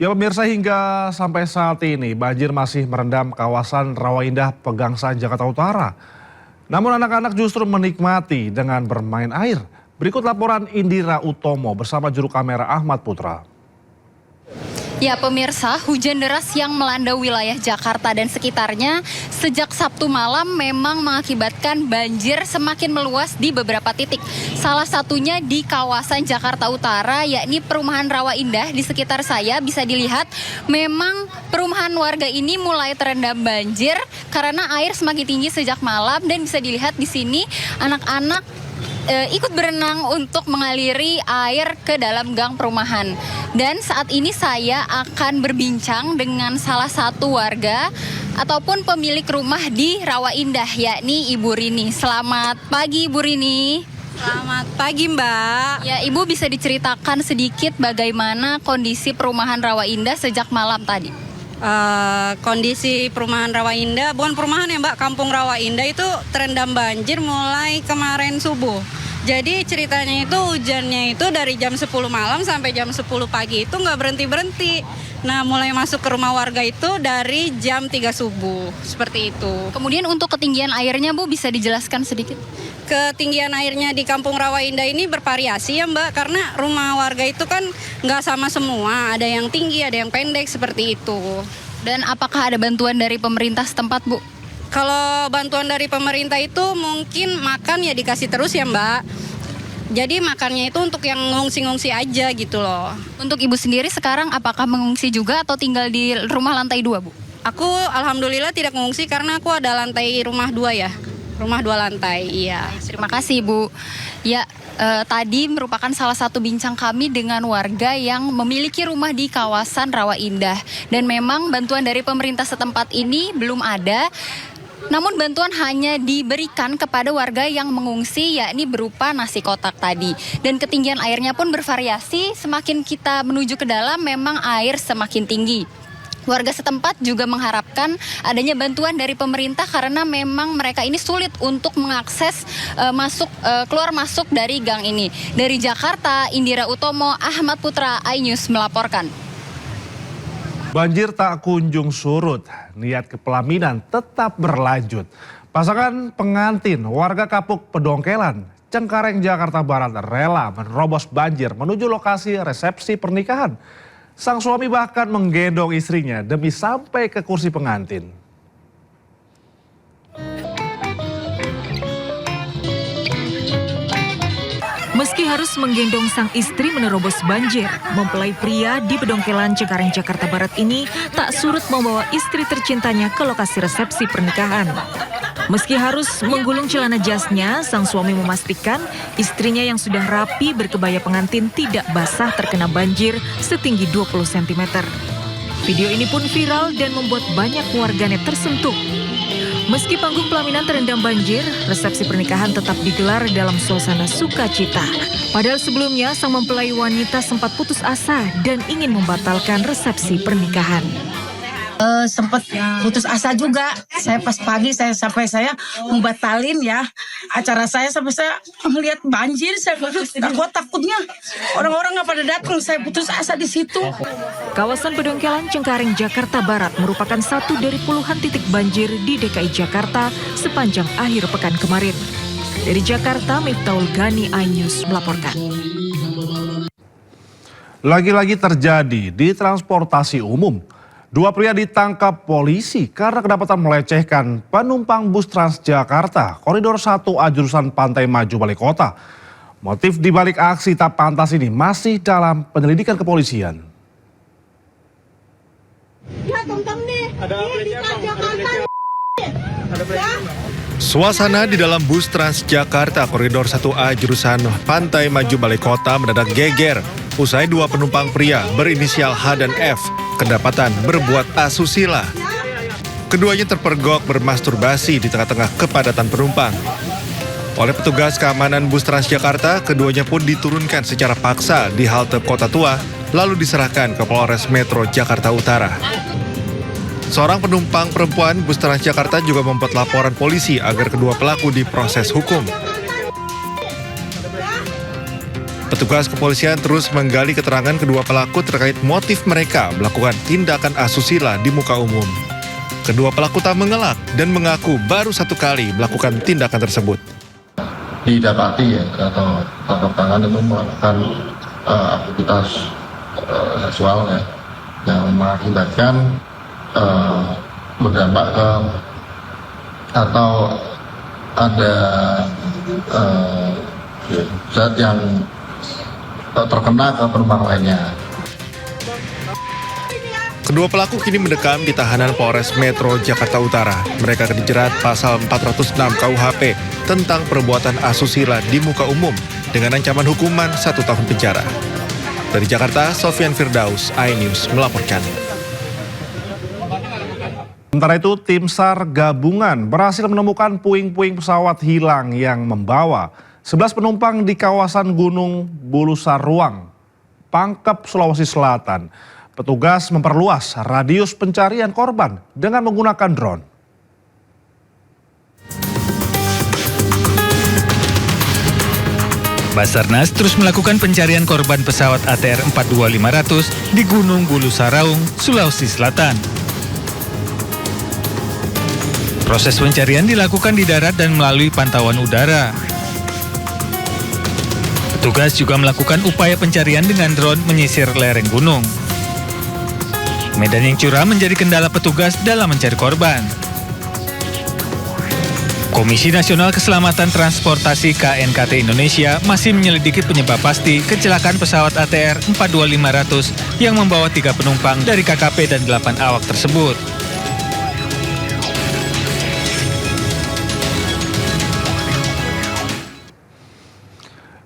Ya pemirsa, hingga sampai saat ini banjir masih merendam kawasan Rawa Indah, Pegangsaan, Jakarta Utara. Namun anak-anak justru menikmati dengan bermain air. Berikut laporan Indira Utomo bersama juru kamera Ahmad Putra. Ya pemirsa, hujan deras yang melanda wilayah Jakarta dan sekitarnya sejak Sabtu malam memang mengakibatkan banjir semakin meluas di beberapa titik. Salah satunya di kawasan Jakarta Utara, yakni perumahan Rawa Indah. Di sekitar saya bisa dilihat memang perumahan warga ini mulai terendam banjir karena air semakin tinggi sejak malam, dan bisa dilihat di sini anak-anak ikut berenang untuk mengaliri air ke dalam gang perumahan. Dan saat ini saya akan berbincang dengan salah satu warga ataupun pemilik rumah di Rawa Indah, yakni Ibu Rini. Selamat pagi Ibu Rini. Selamat pagi Mbak. Ya, Ibu bisa diceritakan sedikit bagaimana kondisi perumahan Rawa Indah sejak malam tadi? Kondisi perumahan Rawa Indah, bukan perumahan ya Mbak, Kampung Rawa Indah itu terendam banjir mulai kemarin subuh. Jadi ceritanya itu hujannya itu dari jam 10 malam sampai jam 10 pagi itu nggak berhenti-berhenti. Nah, mulai masuk ke rumah warga itu dari jam 3 subuh, seperti itu. Kemudian untuk ketinggian airnya Bu bisa dijelaskan sedikit? Ketinggian airnya di Kampung Rawa Indah ini bervariasi ya Mbak, karena rumah warga itu kan nggak sama semua, ada yang tinggi, ada yang pendek, seperti itu. Dan apakah ada bantuan dari pemerintah setempat Bu? Kalau bantuan dari pemerintah itu mungkin makan ya dikasih terus ya Mbak. Jadi makannya itu untuk yang ngungsi-ngungsi aja gitu loh. Untuk Ibu sendiri sekarang apakah mengungsi juga atau tinggal di rumah lantai 2 Bu? Aku alhamdulillah tidak mengungsi karena aku ada lantai rumah 2 ya. Rumah 2 lantai, iya. Terima kasih Bu. Ya, tadi merupakan salah satu bincang kami dengan warga yang memiliki rumah di kawasan Rawa Indah. Dan memang bantuan dari pemerintah setempat ini belum ada. Namun bantuan hanya diberikan kepada warga yang mengungsi, yakni berupa nasi kotak tadi. Dan ketinggian airnya pun bervariasi, semakin kita menuju ke dalam memang air semakin tinggi. Warga setempat juga mengharapkan adanya bantuan dari pemerintah karena memang mereka ini sulit untuk mengakses keluar masuk dari gang ini. Dari Jakarta, Indira Utomo, Ahmad Putra, iNews melaporkan. Banjir tak kunjung surut, niat kepelaminan tetap berlanjut. Pasangan pengantin warga Kapuk Pedongkelan, Cengkareng, Jakarta Barat rela menerobos banjir menuju lokasi resepsi pernikahan. Sang suami bahkan menggendong istrinya demi sampai ke kursi pengantin. Meski harus menggendong sang istri menerobos banjir, mempelai pria di Pedongkelan, Cengkareng, Jakarta Barat ini tak surut membawa istri tercintanya ke lokasi resepsi pernikahan. Meski harus menggulung celana jasnya, sang suami memastikan istrinya yang sudah rapi berkebaya pengantin tidak basah terkena banjir setinggi 20 cm. Video ini pun viral dan membuat banyak warganet tersentuh. Meski panggung pelaminan terendam banjir, resepsi pernikahan tetap digelar dalam suasana sukacita. Padahal sebelumnya sang mempelai wanita sempat putus asa dan ingin membatalkan resepsi pernikahan. Sempat putus asa juga. Saya pas pagi saya membatalin ya acara saya, sampai saya melihat banjir, saya takutnya orang-orang nggak pada datang, saya putus asa di situ. Kawasan Pedongkelan, Cengkareng, Jakarta Barat merupakan satu dari puluhan titik banjir di DKI Jakarta sepanjang akhir pekan kemarin. Dari Jakarta, Miftahul Ghani, iNews melaporkan. Lagi-lagi terjadi di transportasi umum. Dua pria ditangkap polisi karena kedapatan melecehkan penumpang bus Transjakarta Koridor 1A jurusan Pantai Maju Balikota. Motif dibalik aksi tak pantas ini masih dalam penyelidikan kepolisian. Suasana di dalam bus Transjakarta Koridor 1A jurusan Pantai Maju Balikota mendadak geger usai dua penumpang pria berinisial H dan F kedapatan berbuat asusila. Keduanya terpergok bermasturbasi di tengah-tengah kepadatan penumpang. Oleh petugas keamanan bus Transjakarta, keduanya pun diturunkan secara paksa di halte Kota Tua, lalu diserahkan ke Polres Metro Jakarta Utara. Seorang penumpang perempuan bus Transjakarta juga membuat laporan polisi agar kedua pelaku diproses hukum. Petugas kepolisian terus menggali keterangan kedua pelaku terkait motif mereka melakukan tindakan asusila di muka umum. Kedua pelaku tak mengelak dan mengaku baru satu kali melakukan tindakan tersebut. Didapati ya atau tangkap tangan itu melakukan aktivitas seksual ya, yang mengakibatkan berdampak ke atau ada zat yang terkena ke penumpang lainnya. Kedua pelaku kini mendekam di tahanan Polres Metro Jakarta Utara. Mereka dijerat pasal 406 KUHP tentang perbuatan asusila di muka umum dengan ancaman hukuman 1 tahun penjara. Dari Jakarta, Sofyan Firdaus, iNews melaporkan. Sementara itu, tim SAR gabungan berhasil menemukan puing-puing pesawat hilang yang membawa 11 penumpang di kawasan Gunung Bulu Saruang, Pangkep, Sulawesi Selatan. Petugas memperluas radius pencarian korban dengan menggunakan drone. Basarnas terus melakukan pencarian korban pesawat ATR 42500 di Gunung Bulu Saraung, Sulawesi Selatan. Proses pencarian dilakukan di darat dan melalui pantauan udara. Petugas juga melakukan upaya pencarian dengan drone menyisir lereng gunung. Medan yang curam menjadi kendala petugas dalam mencari korban. Komisi Nasional Keselamatan Transportasi KNKT Indonesia masih menyelidiki penyebab pasti kecelakaan pesawat ATR 42500 yang membawa 3 penumpang dari KKP dan 8 awak tersebut.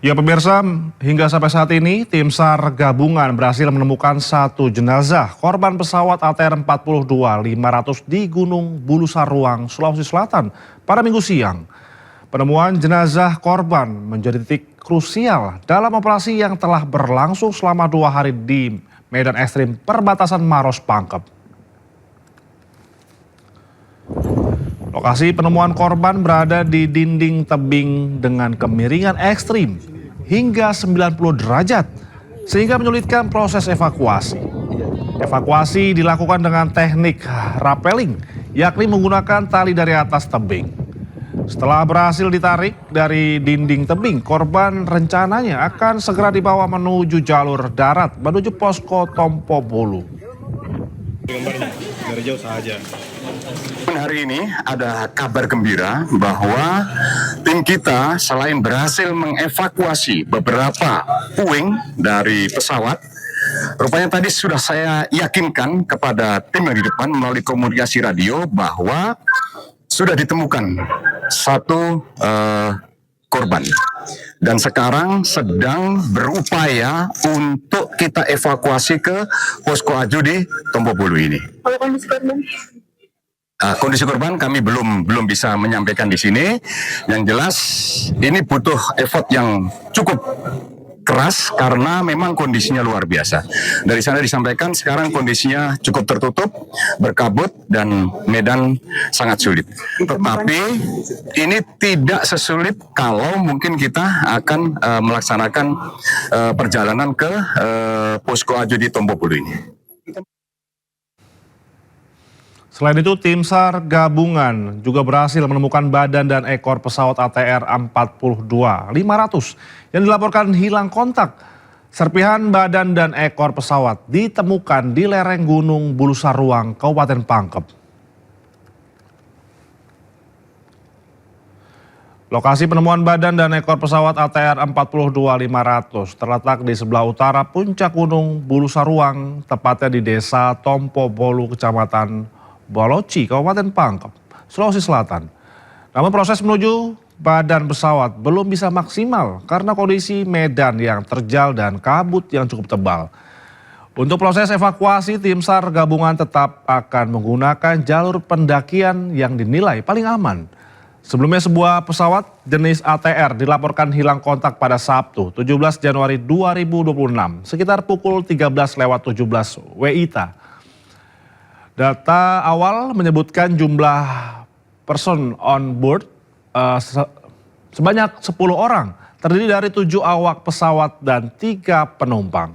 Ya pemirsa, hingga sampai saat ini tim SAR gabungan berhasil menemukan 1 jenazah korban pesawat ATR 42500 di Gunung Bulu Saruang, Sulawesi Selatan pada Minggu siang. Penemuan jenazah korban menjadi titik krusial dalam operasi yang telah berlangsung selama 2 hari di medan ekstrim perbatasan Maros Pangkep. Lokasi penemuan korban berada di dinding tebing dengan kemiringan ekstrim hingga 90 derajat sehingga menyulitkan proses evakuasi. Evakuasi dilakukan dengan teknik rappelling, yakni menggunakan tali dari atas tebing. Setelah berhasil ditarik dari dinding tebing, korban rencananya akan segera dibawa menuju jalur darat menuju posko Tompo Bulu. Dari jauh saja. Hari ini ada kabar gembira bahwa tim kita selain berhasil mengevakuasi beberapa puing dari pesawat, rupanya tadi sudah saya yakinkan kepada tim yang di depan melalui komunikasi radio bahwa sudah ditemukan 1 korban. Dan sekarang sedang berupaya untuk kita evakuasi ke posko Aju di Tompo Bulu ini. Kondisi korban kami belum bisa menyampaikan di sini. Yang jelas ini butuh effort yang cukup keras karena memang kondisinya luar biasa. Dari sana disampaikan sekarang kondisinya cukup tertutup, berkabut dan medan sangat sulit. Tetapi ini tidak sesulit kalau mungkin kita akan melaksanakan perjalanan ke posko Aju di Tompo Bulu ini. Selain itu, tim SAR gabungan juga berhasil menemukan badan dan ekor pesawat ATR 42500 yang dilaporkan hilang kontak. Serpihan badan dan ekor pesawat ditemukan di lereng Gunung Bulu Saruang, Kabupaten Pangkep. Lokasi penemuan badan dan ekor pesawat ATR 42500 terletak di sebelah utara puncak Gunung Bulu Saruang, tepatnya di Desa Tompo Bolu, Kecamatan Boloci, Kabupaten Pangkep, Sulawesi Selatan. Namun proses menuju badan pesawat belum bisa maksimal karena kondisi medan yang terjal dan kabut yang cukup tebal. Untuk proses evakuasi, tim SAR gabungan tetap akan menggunakan jalur pendakian yang dinilai paling aman. Sebelumnya sebuah pesawat jenis ATR dilaporkan hilang kontak pada Sabtu 17 Januari 2026 sekitar pukul 13:17 WITA. Data awal menyebutkan jumlah person on board sebanyak 10 orang, terdiri dari 7 awak pesawat dan 3 penumpang.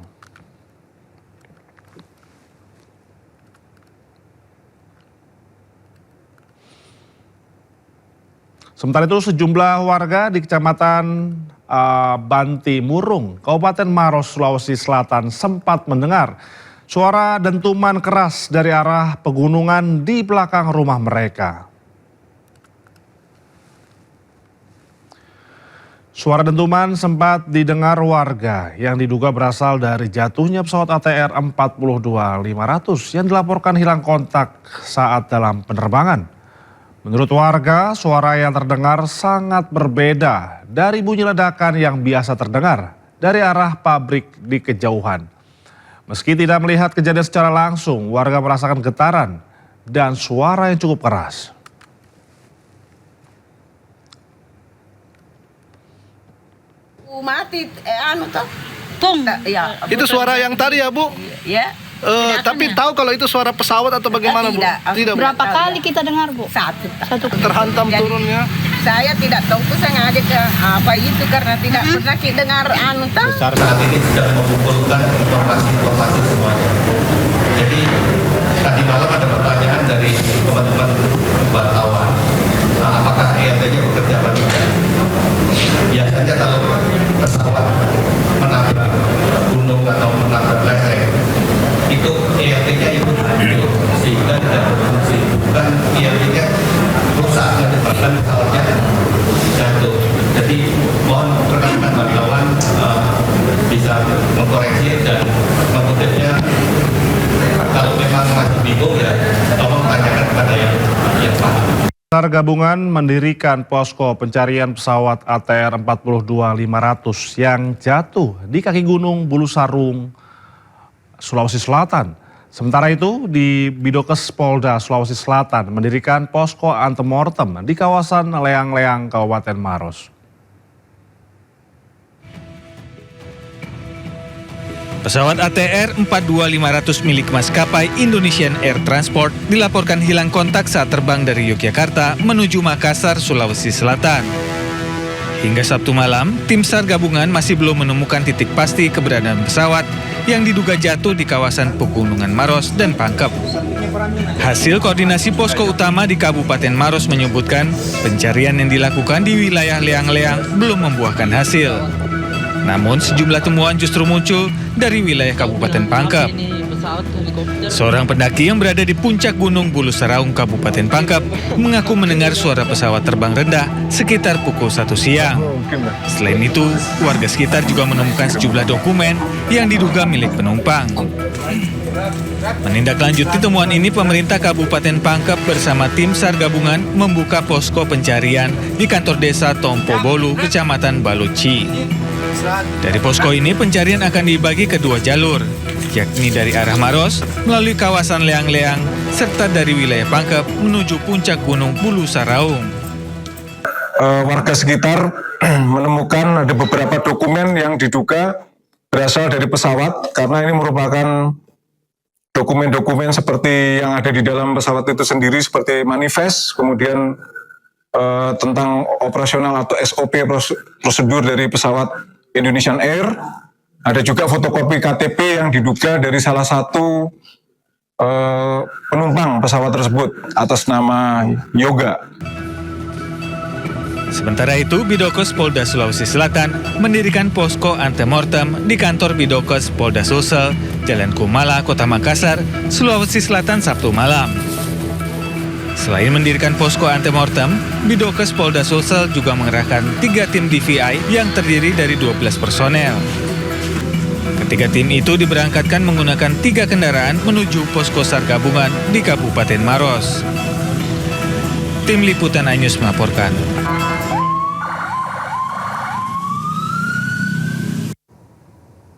Sementara itu sejumlah warga di Kecamatan Banti Murung, Kabupaten Maros, Sulawesi Selatan sempat mendengar suara dentuman keras dari arah pegunungan di belakang rumah mereka. Suara dentuman sempat didengar warga yang diduga berasal dari jatuhnya pesawat ATR 42-500 yang dilaporkan hilang kontak saat dalam penerbangan. Menurut warga, suara yang terdengar sangat berbeda dari bunyi ledakan yang biasa terdengar dari arah pabrik di kejauhan. Meski tidak melihat kejadian secara langsung, warga merasakan getaran dan suara yang cukup keras. Mati, Tung. Ya, itu suara yang tadi ya, Bu? Ya. Tapi tahu kalau itu suara pesawat atau bagaimana, Bu? Tidak, Bu. Berapa kali kita dengar, Bu? Satu. Terhantam turunnya. Saya tidak tahu, saya ngajak ke apa itu karena tidak pernah kita dengar Saat ini sedang mengumpulkan informasi semuanya. Jadi tadi malam ada pertanyaan dari teman-teman wartawan, apakah ERT-nya bekerja apa tidak? Biasanya kalau pesawat menabrak gunung atau menabrak lereng, itu ERT-nya itu hancur sehingga tidak berfungsi. Bukan ERT-nya rusak, bahkan pesawatnya jatuh. Jadi mohon rekan-rekan wartawan bisa mengkoreksi dan mengutipnya. Kalau memang masih bingung ya tolong tanyakan kepada yang paham. SAR gabungan mendirikan posko pencarian pesawat ATR 42-500 yang jatuh di kaki gunung Bulu Sarung, Sulawesi Selatan. Sementara itu di Bidokes Polda Sulawesi Selatan mendirikan posko antemortem di kawasan Leang-Leang, Kabupaten Maros. Pesawat ATR 42-500 milik maskapai Indonesian Air Transport dilaporkan hilang kontak saat terbang dari Yogyakarta menuju Makassar, Sulawesi Selatan. Hingga Sabtu malam, tim SAR gabungan masih belum menemukan titik pasti keberadaan pesawat yang diduga jatuh di kawasan Pegunungan Maros dan Pangkep. Hasil koordinasi posko utama di Kabupaten Maros menyebutkan pencarian yang dilakukan di wilayah Leang-Leang belum membuahkan hasil. Namun sejumlah temuan justru muncul dari wilayah Kabupaten Pangkep. Seorang pendaki yang berada di puncak Gunung Bulu Saraung, Kabupaten Pangkep, mengaku mendengar suara pesawat terbang rendah sekitar pukul 1 siang. Selain itu, warga sekitar juga menemukan sejumlah dokumen yang diduga milik penumpang. Menindaklanjuti temuan ini, pemerintah Kabupaten Pangkep bersama tim SAR gabungan membuka posko pencarian di kantor desa Tompo Bolu, Kecamatan Baluci. Dari posko ini pencarian akan dibagi ke 2 jalur, yakni dari arah Maros melalui kawasan Leang-Leang serta dari wilayah Pangkep menuju puncak Gunung Bulu Saraung. Warga sekitar menemukan ada beberapa dokumen yang diduga berasal dari pesawat karena ini merupakan dokumen-dokumen seperti yang ada di dalam pesawat itu sendiri seperti manifest, kemudian tentang operasional atau SOP prosedur dari pesawat Indonesian Air. Ada juga fotokopi KTP yang diduga dari salah satu penumpang pesawat tersebut atas nama Yoga. Sementara itu, Bidokes Polda Sulawesi Selatan mendirikan posko antemortem di kantor Bidokes Polda Sulsel, Jalan Kumala, Kota Makassar, Sulawesi Selatan Sabtu malam. Selain mendirikan posko antemortem, Bidokes Polda Sulsel juga mengerahkan 3 tim DVI yang terdiri dari 12 personel. Ketiga tim itu diberangkatkan menggunakan 3 kendaraan menuju posko SAR gabungan di Kabupaten Maros. Tim Liputan iNews melaporkan.